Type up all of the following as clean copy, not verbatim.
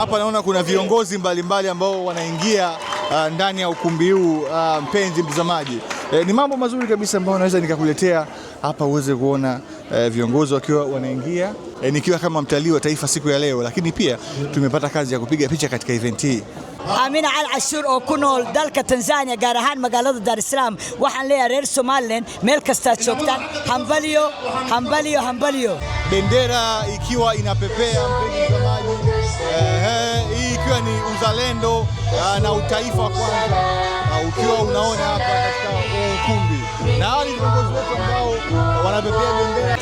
Hapa naona kuna viongozi mbalimbali ambao wanaingia ndani ya ukumbi huu. Mpenzi mtazamaji, ni mambo mazuri kabisa ambayo naweza nikakuletea hapa uweze kuona viongozi wakiwa wanaingia, nikiwa kama mtalii wa taifa siku ya leo, lakini pia tumepata kazi ya kupiga picha katika event hii. Amina Al Ashur oo ku nool dalka Tanzania gaar ahaan magaalada Dar es Salaam waxaan leeyahay reer Somaliland meel kasta joogtaan hambalyo hambalyo hambalyo. Bendera ikiwa inapepea, mpenzi mtazamaji, hii ikiwa ni uzalendo na utaifa kwanza, ukiwa unaona hapa katika ukumbi, na hao ni viongozi wetu ambao wanapepea bendera.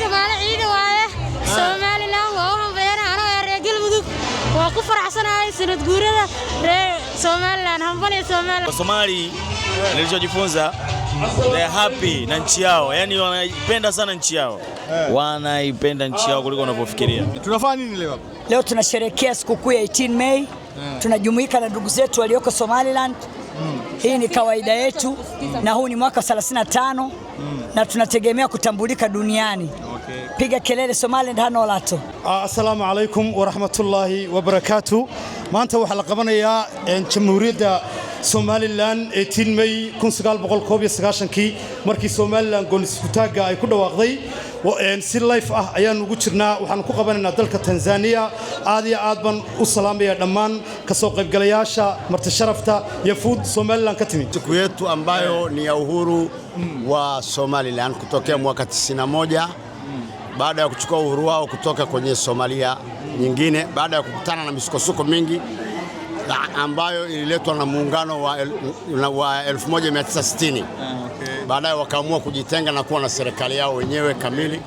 Somaliland waa hambeena reer Galmudug waa ku faraxsanahay sanad guurada reer Somaliland hambalyo Somaliland. Somali nilichojifunza, they happy na nchi yao, yani wanaipenda sana nchi yao, wanaipenda nchi yao kuliko unavyofikiria. Tunafanya nini leo hapa? Leo tunasherehekea sikukuu ya 18 Mei. Tunajumuika na ndugu zetu walioko Somaliland. Hii ni kawaida yetu na huu ni mwaka 35 na tunategemea kutambulika duniani. Piga kelele Somaliland hano lato. Assalamu alaykum wa rahmatullahi wa barakatuh. Maanta waxa la qabanayaa Jamhuuriyadda Somaliland 18 May 1991 markii Somaliland go'aansataaga ay ku dhawaaqday si live ah ayaan ugu jirnaa. Waxaan ku qabanaynaa dalka Tanzania. Aad iyo aad baan u salaamayaa dhammaan ka soo qaybgalayaasha marti sharafta ya food Somaliland ka timi. Siku yetu ambayo ni ya uhuru wa Somaliland kutokea mwaka 91 baada ya kuchukua uhuru wao kutoka kwenye Somalia nyingine, baada ya kukutana na misukosuko mingi ambayo ililetwa na muungano wa 1960. Baadaye wakaamua kujitenga na kuwa na serikali yao wenyewe kamili.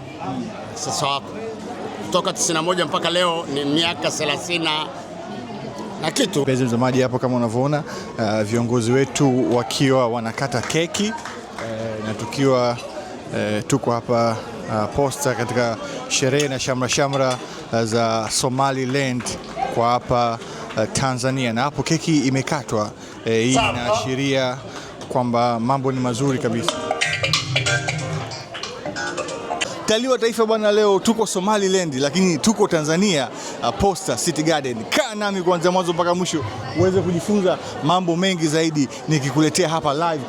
Sasa kutoka 91 mpaka leo ni miaka 30 na kitu. Mpenzi mtazamaji, hapo kama unavyoona viongozi wetu wakiwa wanakata keki na tukiwa tuko hapa Posta katika sherehe na shamra za Somaliland kwa hapa Tanzania, na hapo keki imekatwa. Hii inaashiria kwamba mambo ni mazuri kabisa. Talii wa taifa bwana, leo tuko Somaliland lakini tuko Tanzania, Posta City Garden. Kaa nami kuanzia mwanzo mpaka mwisho uweze kujifunza mambo mengi zaidi nikikuletea hapa live.